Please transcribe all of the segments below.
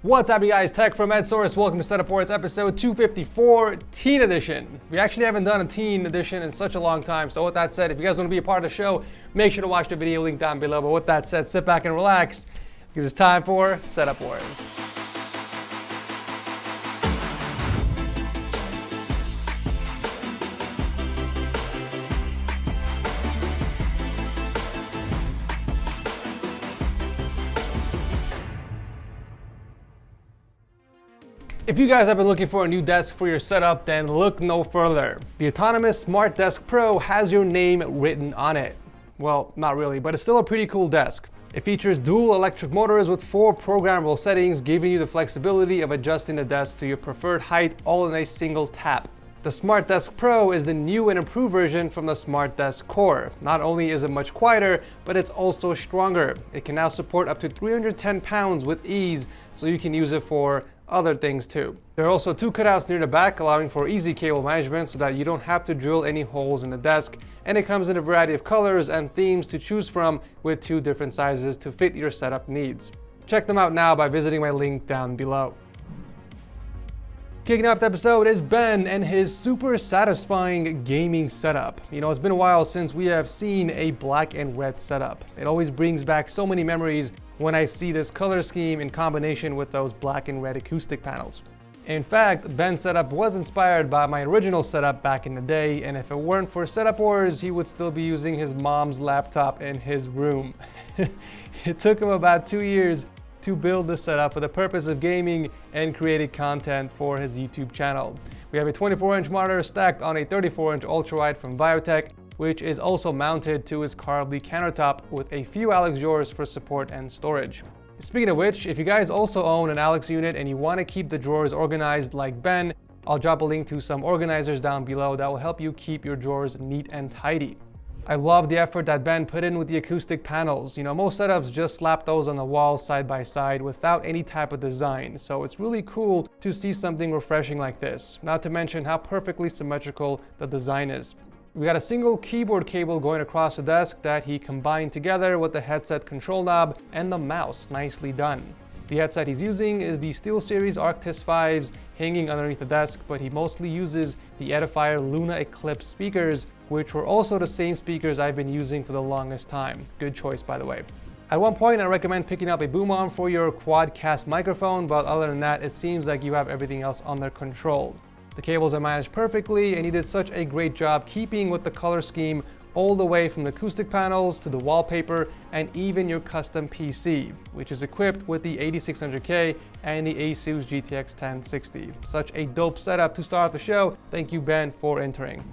What's up, you guys? Tech from TechSource. Welcome to Setup Wars episode 254, Teen Edition. We actually haven't done a Teen Edition in such a long time. So with that said, if you guys want to be a part of the show, make sure to watch the video link down below. But with that said, sit back and relax because it's time for Setup Wars. If you guys have been looking for a new desk for your setup, then look no further. The autonomous Smartdesk Pro has your name written on it. Well, not really, but it's still a pretty cool desk. It features dual electric motors with 4 programmable settings, giving you the flexibility of adjusting the desk to your preferred height all in a single tap. The Smartdesk Pro is the new and improved version from the Smartdesk Core. Not only is it much quieter, but it's also stronger. It can now support up to 310 pounds with ease, so you can use it for other things too. There are also 2 cutouts near the back, allowing for easy cable management so that you don't have to drill any holes in the desk, and it comes in a variety of colors and themes to choose from with 2 different sizes to fit your setup needs. Check them out now by visiting my link down below. Kicking off the episode is Ben and his super satisfying gaming setup. You know, it's been a while since we have seen a black and red setup. It always brings back so many memories when I see this color scheme in combination with those black and red acoustic panels. In fact, Ben's setup was inspired by my original setup back in the day, and if it weren't for Setup Wars, he would still be using his mom's laptop in his room. It took him about 2 years to build this setup for the purpose of gaming and creating content for his YouTube channel. We have a 24-inch monitor stacked on a 34-inch ultrawide from Biotech, which is also mounted to his carbly countertop with a few Alex drawers for support and storage. Speaking of which, if you guys also own an Alex unit and you want to keep the drawers organized like Ben, I'll drop a link to some organizers down below that will help you keep your drawers neat and tidy. I love the effort that Ben put in with the acoustic panels. You know, most setups just slap those on the wall side by side without any type of design. So it's really cool to see something refreshing like this, not to mention how perfectly symmetrical the design is. We got a single keyboard cable going across the desk that he combined together with the headset control knob and the mouse. Nicely done. The headset he's using is the SteelSeries Arctis 5s hanging underneath the desk, but he mostly uses the Edifier Luna Eclipse speakers, which were also the same speakers I've been using for the longest time. Good choice, by the way. At one point, I recommend picking up a boom arm for your quadcast microphone, but other than that, it seems like you have everything else under control. The cables are managed perfectly, and he did such a great job keeping with the color scheme all the way from the acoustic panels to the wallpaper and even your custom PC, which is equipped with the 8600K and the Asus GTX 1060. Such a dope setup to start off the show. Thank you, Ben, for entering.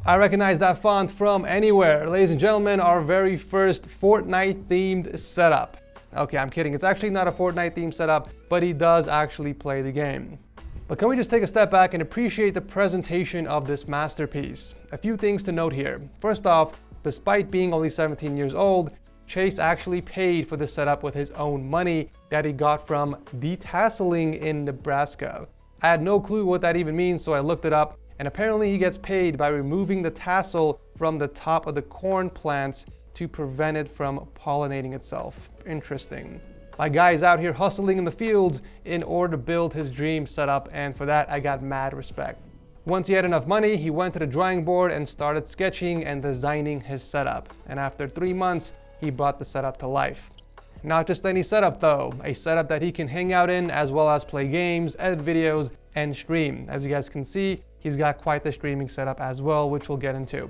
I recognize that font from anywhere. Ladies and gentlemen, our very first Fortnite themed setup. Okay, I'm kidding. It's actually not a Fortnite themed setup, but he does actually play the game. But can we just take a step back and appreciate the presentation of this masterpiece? A few things to note here. First off, despite being only 17 years old, Chase actually paid for this setup with his own money that he got from detasseling in Nebraska. I had no clue what that even means, so I looked it up, and apparently he gets paid by removing the tassel from the top of the corn plants to prevent it from pollinating itself. Interesting. My guy's out here hustling in the fields in order to build his dream setup, and for that I got mad respect. Once he had enough money, he went to the drawing board and started sketching and designing his setup. And after 3 months, he brought the setup to life. Not just any setup though, a setup that he can hang out in as well as play games, edit videos, and stream. As you guys can see, he's got quite the streaming setup as well, which we'll get into.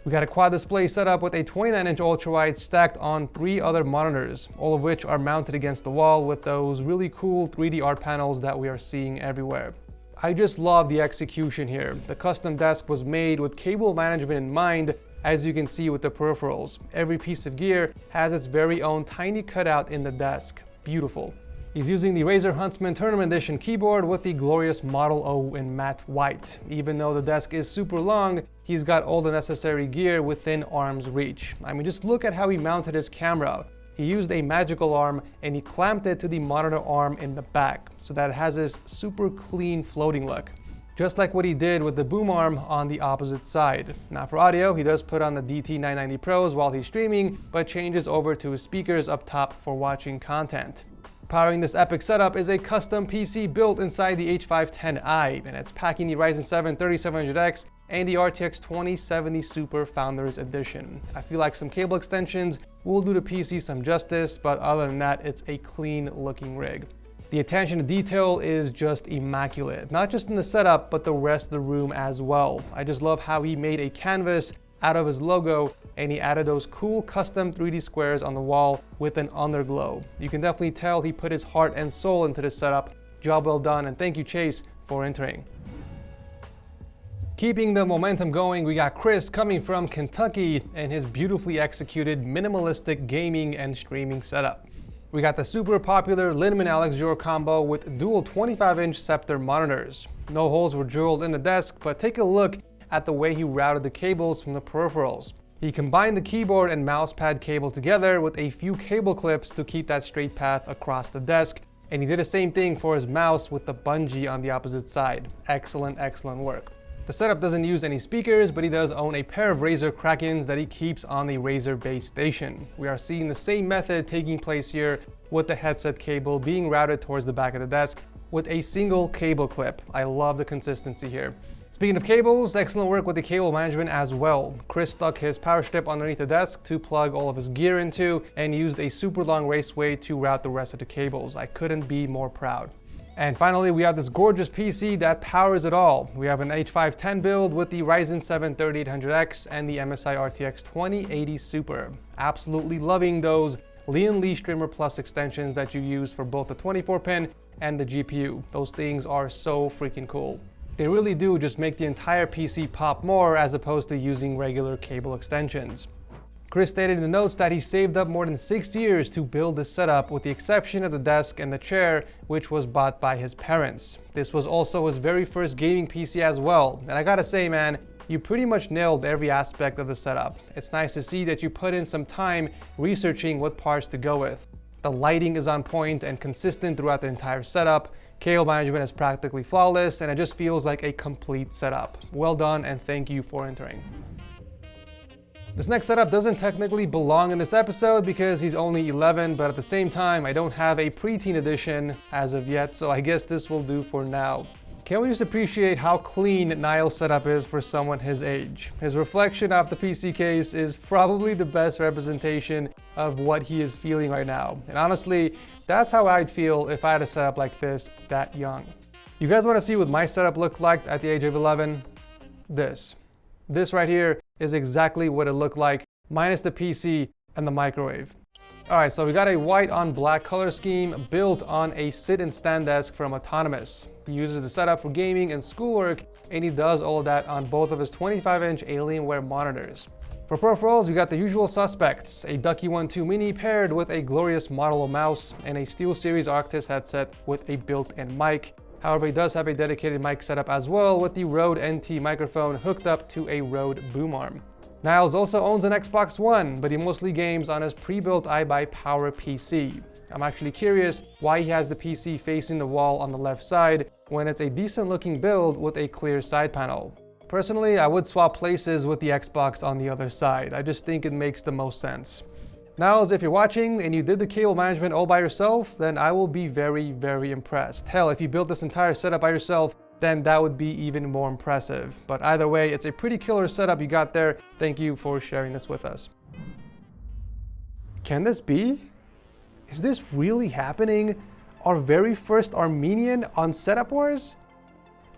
We got a quad display setup with a 29-inch ultrawide stacked on 3 other monitors, all of which are mounted against the wall with those really cool 3D art panels that we are seeing everywhere. I just love the execution here. The custom desk was made with cable management in mind, as you can see with the peripherals. Every piece of gear has its very own tiny cutout in the desk. Beautiful. He's using the Razer Huntsman Tournament Edition keyboard with the glorious Model O in matte white. Even though the desk is super long, he's got all the necessary gear within arm's reach. I mean, just look at how he mounted his camera. He used a magical arm and he clamped it to the monitor arm in the back so that it has this super clean floating look. Just like what he did with the boom arm on the opposite side. Now for audio, he does put on the DT990 Pros while he's streaming, but changes over to his speakers up top for watching content. Powering this epic setup is a custom PC built inside the H510i, and it's packing the Ryzen 7 3700X and the RTX 2070 Super Founders Edition. I feel like some cable extensions will do the PC some justice, but other than that, it's a clean looking rig. The attention to detail is just immaculate, not just in the setup, but the rest of the room as well. I just love how he made a canvas out of his logo, and he added those cool custom 3D squares on the wall with an underglow. You can definitely tell he put his heart and soul into this setup. Job well done, and thank you, Chase, for entering. Keeping the momentum going, we got Chris coming from Kentucky and his beautifully executed minimalistic gaming and streaming setup. We got the super popular linnmon Alex Drawer combo with dual 25-inch Scepter monitors. No holes were drilled in the desk, but take a look at the way he routed the cables from the peripherals. He combined the keyboard and mouse pad cable together with a few cable clips to keep that straight path across the desk, and he did the same thing for his mouse with the bungee on the opposite side. Excellent, excellent work. The setup doesn't use any speakers, but he does own a pair of Razer Krakens that he keeps on the Razer base station. We are seeing the same method taking place here, with the headset cable being routed towards the back of the desk with a single cable clip. I love the consistency here. Speaking of cables, excellent work with the cable management as well. Chris stuck his power strip underneath the desk to plug all of his gear into and used a super long raceway to route the rest of the cables. I couldn't be more proud. And finally, we have this gorgeous PC that powers it all. We have an H510 build with the Ryzen 7 3800X and the MSI RTX 2080 Super. Absolutely loving those Lian Streamer Plus extensions that you use for both the 24-pin and the GPU. Those things are so freaking cool. They really do just make the entire PC pop more as opposed to using regular cable extensions. Chris stated in the notes that he saved up more than 6 years to build this setup, with the exception of the desk and the chair, which was bought by his parents. This was also his very first gaming PC as well, and I gotta say, man, you pretty much nailed every aspect of the setup. It's nice to see that you put in some time researching what parts to go with. The lighting is on point and consistent throughout the entire setup. Cable management is practically flawless, and it just feels like a complete setup. Well done, and thank you for entering. This next setup doesn't technically belong in this episode because he's only 11, but at the same time, I don't have a preteen edition as of yet, so I guess this will do for now. Can we just appreciate how clean Niles Setup is for someone his age? His reflection off the PC case is probably the best representation of what he is feeling right now. And honestly, that's how I'd feel if I had a setup like this that young. You guys want to see what my setup looked like at the age of 11? This right here is exactly what it looked like, minus the PC and the microwave. Alright, so we got a white on black color scheme built on a sit and stand desk from Autonomous. He uses the setup for gaming and schoolwork, and he does all that on both of his 25-inch Alienware monitors. For peripherals, we got the usual suspects: a Ducky 1-2 Mini paired with a glorious Model mouse, and a SteelSeries Arctis headset with a built-in mic. However, he does have a dedicated mic setup as well, with the Rode NT microphone hooked up to a Rode boom arm. Niles also owns an Xbox One, but he mostly games on his pre-built iBuyPower PC. I'm actually curious why he has the PC facing the wall on the left side when it's a decent looking build with a clear side panel. Personally, I would swap places with the Xbox on the other side. I just think it makes the most sense. Niles, if you're watching and you did the cable management all by yourself, then I will be very, very impressed. Hell, if you built this entire setup by yourself, then that would be even more impressive. But either way, it's a pretty killer setup you got there. Thank you for sharing this with us. Can this be? Is this really happening? Our very first Armenian on Setup Wars?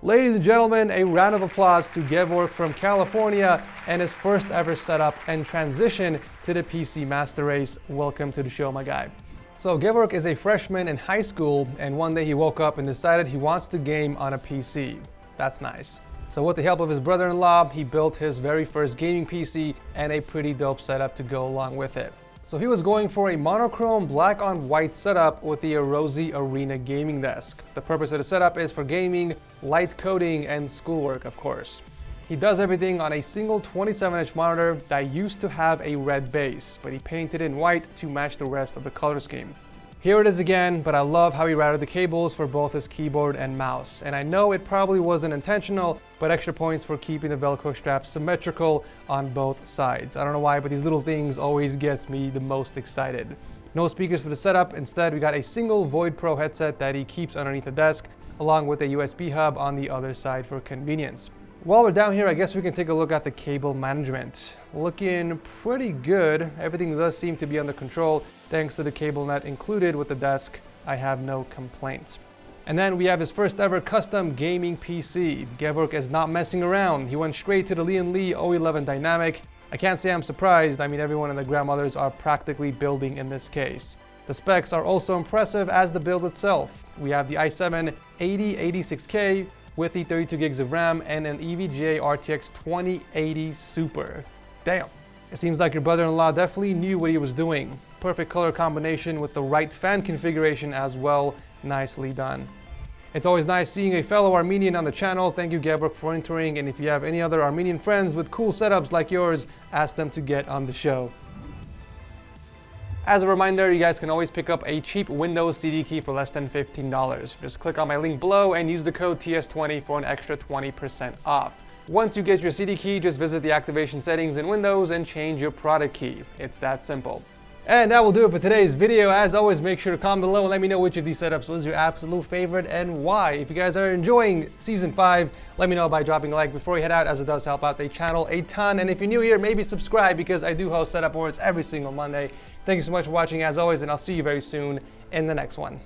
Ladies and gentlemen, a round of applause to Gabriel from California and his first ever setup and transition to the PC Master Race. Welcome to the show, my guy. So Gabriel is a freshman in high school, and one day he woke up and decided he wants to game on a PC. That's nice. So with the help of his brother-in-law, he built his very first gaming PC and a pretty dope setup to go along with it. So he was going for a monochrome black on white setup with the Erosi Arena gaming desk. The purpose of the setup is for gaming, light coding, and schoolwork, of course. He does everything on a single 27-inch monitor that used to have a red base, but he painted in white to match the rest of the color scheme. Here it is again, but I love how he routed the cables for both his keyboard and mouse. And I know it probably wasn't intentional, but extra points for keeping the Velcro straps symmetrical on both sides. I don't know why, but these little things always gets me the most excited. No speakers for the setup. Instead, we got a single Void Pro headset that he keeps underneath the desk, along with a USB hub on the other side for convenience. While we're down here, I guess we can take a look at the cable management. Looking pretty good. Everything does seem to be under control thanks to the cable net included with the desk. I have no complaints. And then we have his first ever custom gaming PC. Gevork is not messing around. He went straight to the Lee & Lee 011 Dynamic. I can't say I'm surprised. I mean, everyone and their grandmothers are practically building in this case. The specs are also impressive as the build itself. We have the i7 8086K with the 32 gigs of RAM and an EVGA RTX 2080 Super. Damn. It seems like your brother-in-law definitely knew what he was doing. Perfect color combination with the right fan configuration as well. Nicely done. It's always nice seeing a fellow Armenian on the channel. Thank you, Gabriel, for entering. And if you have any other Armenian friends with cool setups like yours, ask them to get on the show. As a reminder, you guys can always pick up a cheap Windows CD key for less than $15. Just click on my link below and use the code TS20 for an extra 20% off. Once you get your CD key, just visit the activation settings in Windows and change your product key. It's that simple. And that will do it for today's video. As always, make sure to comment below and let me know which of these setups was your absolute favorite and why. If you guys are enjoying Season 5, let me know by dropping a like before you head out, as it does help out the channel a ton. And if you're new here, maybe subscribe because I do host Setup Awards every single Monday. Thank you so much for watching as always, and I'll see you very soon in the next one.